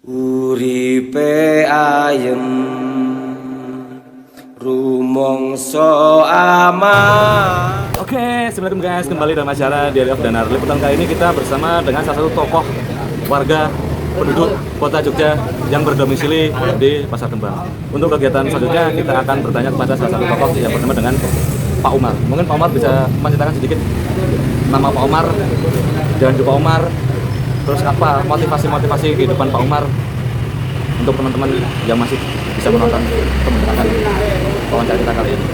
Uripe ayem rumangsa aman. Oke, assalamualaikum guys, kembali dalam acara Diary of Danar. Liputan kali ini kita bersama dengan salah satu tokoh warga penduduk kota Jogja yang berdomisili di Pasar Kembang. Untuk kegiatan selanjutnya kita akan bertanya kepada salah satu tokoh yang bersama dengan Pak Umar. Mungkin Pak Umar bisa menceritakan sedikit nama Pak Umar, jalan hidup Pak Umar, terus apa motivasi kehidupan Pak Umar untuk teman-teman yang masih bisa menonton atau mendengarkan wawancara kita kali ini.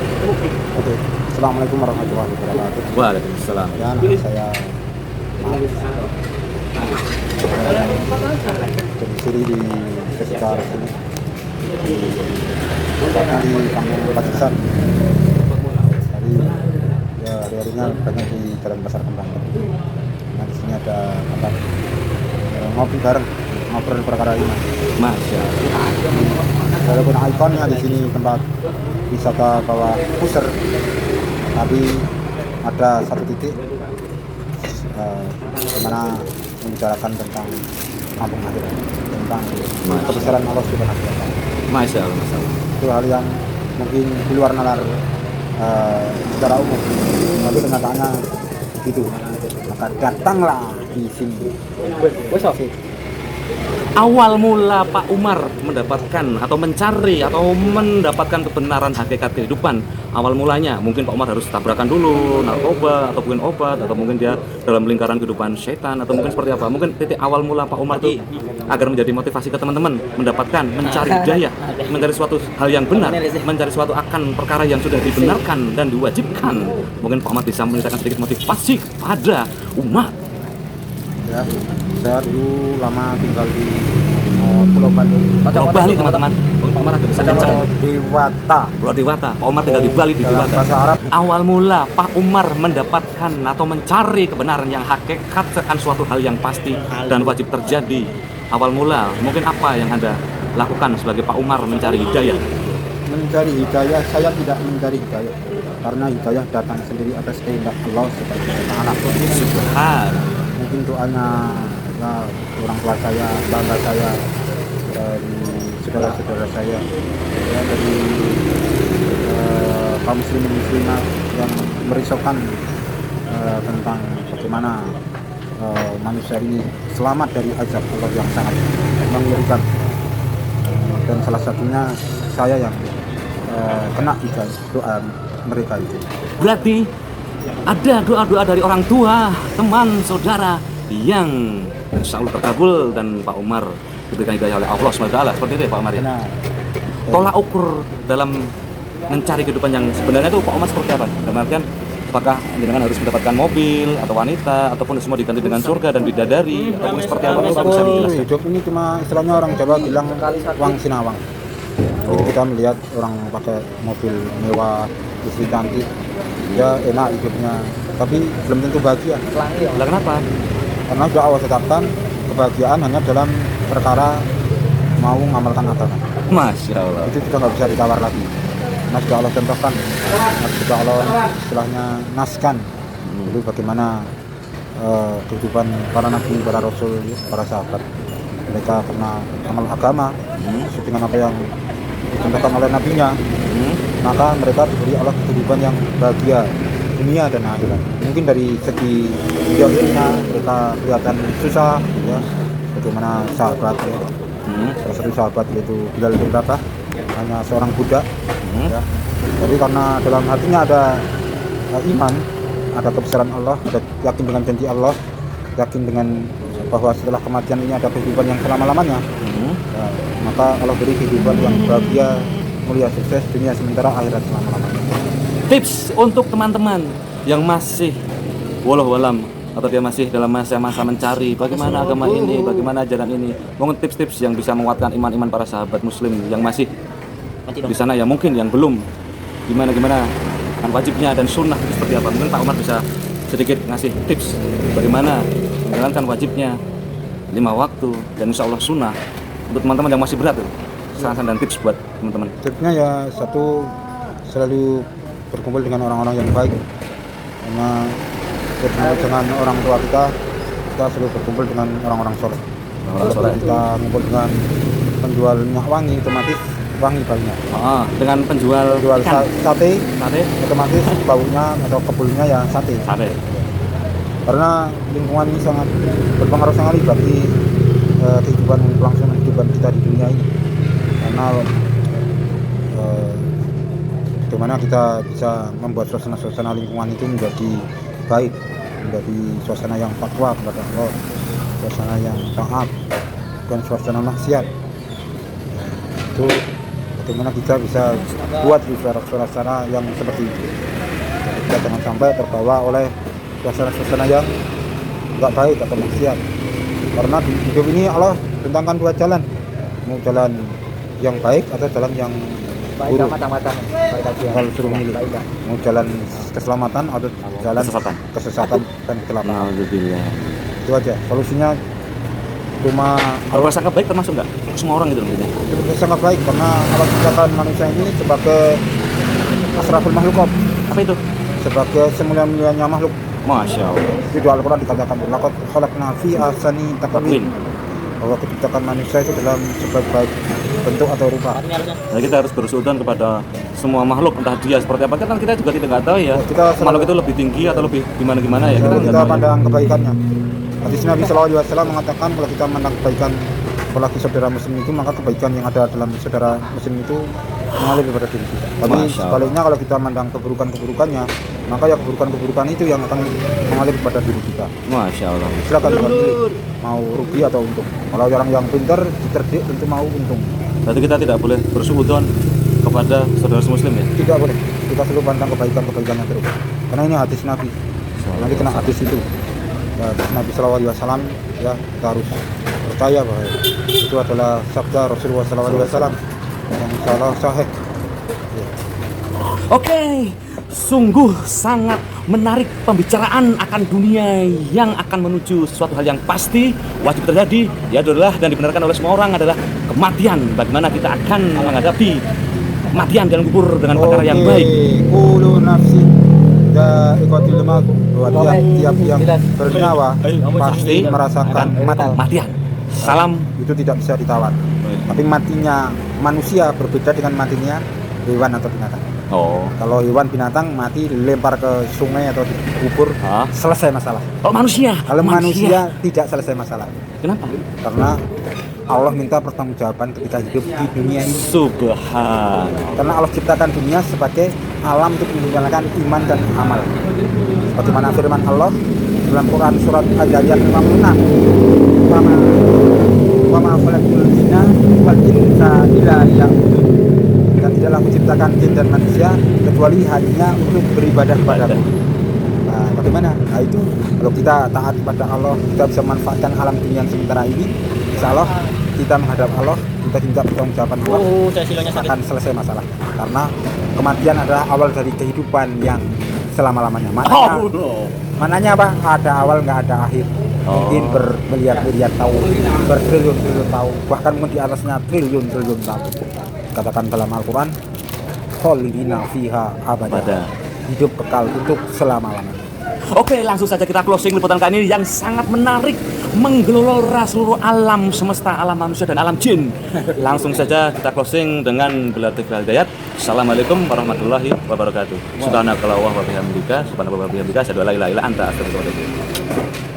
Oke, assalamualaikum warahmatullahi wabarakatuh. Waalaikumsalam. Ya, nama saya domisili di sekitar sini, di kampung Pacisan. Jadi ya hari-harinya banyak di Jalan Pasar Kembang. Nah di sini ada tempat ngopi bareng, ngobrol perkara ini. Masya Allah. Walaupun ikonnya di sini tempat wisata bawah pusar, tapi ada satu titik di mana membicarakan tentang kampung akhirat, tentang kebesaran Allah Subhanahu wa Ta'ala. Masya Allah, Masya Allah. Itu hal yang mungkin di luar nalar secara umum, tapi kenyataannya begitu. Maka datanglah di sini. Awal mula Pak Umar mendapatkan atau mencari atau mendapatkan kebenaran hakikat kehidupan, awal mulanya mungkin Pak Umar harus tabrakan dulu narkoba atau mungkin obat, atau mungkin dia dalam lingkaran kehidupan setan, atau mungkin seperti apa. Mungkin titik awal mula Pak Umar itu agar menjadi motivasi ke teman-teman mendapatkan, mencari hidayah, mencari suatu hal yang benar, mencari suatu akan perkara yang sudah dibenarkan dan diwajibkan. Mungkin Pak Umar bisa menceritakan sedikit motivasi pada umat. Ya, saya dulu lama tinggal di Pulau Bali. Pulau Bali, teman-teman. Pak Umar agak bisa kencang. Dewata. Pulau Dewata. Pak Umar tinggal di Bali, di Dalam Dewata. bahasa Arab. Awal mula Pak Umar mendapatkan atau mencari kebenaran yang hakikat akan suatu hal yang pasti dan wajib terjadi. Awal mula mungkin apa yang Anda lakukan sebagai Pak Umar mencari hidayah? Mencari hidayah, saya tidak mencari hidayah karena hidayah datang sendiri atas kehendak Allah seperti anak. Subhan. Mungkin doanya ya, orang tua saya, bangga saya, dari saudara-saudara saya, ya, dari kaum muslimin muslimat yang merisaukan tentang bagaimana manusia ini selamat dari azab Allah yang sangat mengerikan. Dan salah satunya saya yang kena hidayah doa mereka itu. Berarti ada doa-doa dari orang tua, teman, saudara yang insya Allah terkabul dan Pak Umar diberikan hidayah oleh Allah SWT. Seperti itu ya Pak Umar ya? Benar. Tolak ukur dalam mencari kehidupan yang sebenarnya itu Pak Umar seperti apa? Dalam artian apakah dengan harus mendapatkan mobil atau wanita ataupun semua diganti dengan surga dan bidadari ataupun seperti apa? Itu bisa dijelaskan. Hidup ini cuma istilahnya orang Jawa bilang wang sinawang. Jadi kita melihat orang pakai mobil mewah, istri cantik, ya enak hidupnya, tapi belum tentu bahagia. Lah kenapa? Karena sudah Allah tetapkan kebahagiaan hanya dalam perkara mau mengamalkan agama. Masya Allah. Itu kita nggak bisa ditawar lagi. Nah sudah Allah contohkan, sudah Allah istilahnya naskan. Itu bagaimana kehidupan para nabi, para rasul, para sahabat. Mereka pernah amal agama sesuai dengan apa yang dicontohkan oleh nabinya. Maka mereka diberi Allah kehidupan yang bahagia dunia dan akhirat. Mungkin dari segi zahirnya mereka kelihatan susah, ya, bagaimana sahabat, ya. Salah satu sahabat yaitu Bilal bin Rabah, hanya seorang budak, ya. Jadi karena dalam hatinya ada iman, ada kebesaran Allah, ada yakin dengan janji Allah, yakin dengan bahwa setelah kematian ini ada kehidupan yang selama-lamanya, ya, maka Allah beri kehidupan yang bahagia, mulia, sukses dunia sementara akhirat selama-lamanya. Tips untuk teman-teman yang masih walau-walam atau dia masih dalam masa-masa mencari bagaimana agama ini, bagaimana ajaran ini, mungkin tips-tips yang bisa menguatkan iman-iman para sahabat muslim yang masih di sana, ya mungkin yang belum, gimana kan wajibnya dan sunnah itu seperti apa. Mungkin Pak Umar bisa sedikit ngasih tips bagaimana menjalankan wajibnya 5 waktu dan insya Allah sunnah untuk teman-teman yang masih berat tuh. Saran dan tips buat teman-teman. Tipsnya ya satu, selalu berkumpul dengan orang-orang yang baik, karena berkumpul dengan orang tua kita selalu berkumpul dengan orang-orang soleh. Kalau kita ngumpul dengan penjual minyak wangi, otomatis wangi baunya. Dengan penjual Jual ikan. sate, Sate. otomatis baunya atau kebulnya ya sate. Sate. Karena lingkungan ini sangat berpengaruh sekali bagi kehidupan kelangsungan kehidupan kita di dunia ini. Karena bagaimana kita bisa membuat suasana lingkungan itu menjadi baik, menjadi suasana yang takwa kepada Allah, suasana yang taat, bukan suasana maksiat. Itu bagaimana kita bisa buat di suasana yang seperti itu. Jadi kita jangan sampai terbawa oleh suasana-suasana yang enggak baik atau maksiat. Karena di hidup ini Allah bentangkan dua jalan, mau jalan yang baik atau jalan yang buruk. Kalau suruh milih, mau jalan keselamatan atau jalan kesesatan dan kecelakaan. Alhamdulillah. Itu aja solusinya. Cuma Kalau prasangka baik termasuk nggak? Semua orang gitu maksudnya. itu sangat baik karena Allah ciptakan manusia ini sebagai asraful makhluk, Apa itu? sebagai semulia-mulianya makhluk. Masya Allah. Itu di Al-Quran dikatakan laqad khalaqna fi ahsani taqwim, bahwa kenciptakan manusia itu dalam sebaik-baik bentuk atau rupa. Nah, kita harus bersuudzon kepada semua makhluk, entah dia seperti apa, kan kita juga tidak tahu ya. Kita Makhluk itu lebih tinggi atau lebih gimana ya. Kalau nggak kita tahu ya. pandang kebaikannya. Hadis Nabi SAW mengatakan kalau kita memandang kebaikan apalagi saudara muslim itu, maka kebaikan yang ada dalam saudara muslim itu mengalir kepada diri kita. Tapi Masya Allah. sebaliknya kalau kita memandang keburukan-keburukannya, maka ya keburukan-keburukan itu yang akan mengalir kepada diri kita. Masya Allah. Silakan kita pilih mau rugi atau untung. Kalau orang yang pintar cerdik tentu mau untung. Berarti kita tidak boleh bersuudzon kepada saudara muslim ya. Tidak boleh. Kita selalu pandang kebaikan-kebaikannya terus. Karena ini hadis Nabi. Nanti kena hadis itu. Ya, Nabi SAW ya kita harus percaya bahwa itu adalah sabda Rasulullah SAW yang insya Allah sahih. Ya. Oke, sungguh sangat menarik pembicaraan akan dunia yang akan menuju suatu hal yang pasti wajib terjadi, ya adalah dan dibenarkan oleh semua orang adalah kematian. Bagaimana kita akan menghadapi kematian dalam kubur dengan perkara yang baik. Kullu nafsin dha'iqatul maut, bahwa tiap yang bernyawa pasti merasakan mati. Kematian. Salam. Itu tidak bisa ditawar. Tapi matinya manusia berbeda dengan matinya hewan atau binatang. Oh. Kalau hewan binatang mati dilempar ke sungai atau dikubur, selesai masalah. Oh, manusia. Kalau manusia tidak selesai masalah. Kenapa? Karena Allah minta pertanggungjawaban ketika hidup di dunia ini. Subhan. Karena Allah ciptakan dunia sebagai alam untuk menjalankan iman dan amal. Bagaimana firman Allah dalam Quran surat Al-Zariyat 56. Wa ma khalaqtul jinna wal insa illa liya'budun. Dan tidaklah menciptakan jin dan manusia kecuali hanya untuk beribadah kepadamu. Nah, bagaimana? Nah, itu kalau kita taat kepada Allah, kita bisa memanfaatkan alam dunia yang sementara ini. Insya Allah kita menghadap Allah, kita minta pertanggungjawaban Allah, akan selesai masalah. Karena kematian adalah awal dari kehidupan yang selama-lamanya. Maknanya apa? Ada awal nggak ada akhir. Mungkin bermiliar-miliar tahun, bertriliun-triliun tahun, bahkan mungkin di atasnya triliun-triliun tahun. Katakan dalam Al-Quran, khalidina fiha abada, hidup kekal untuk selama-lamanya. Oke, langsung saja kita closing liputan kali ini yang sangat menarik, menggelora seluruh alam semesta, alam manusia dan alam jin. Langsung saja kita closing dengan belatifil hidayat. Assalamualaikum warahmatullahi wabarakatuh. Subhanakallahumma wa bihamdika, subhanallah wa bihamdika, asyhadu an la ilaha illa anta, astaghfiruka wa atubu ilaik.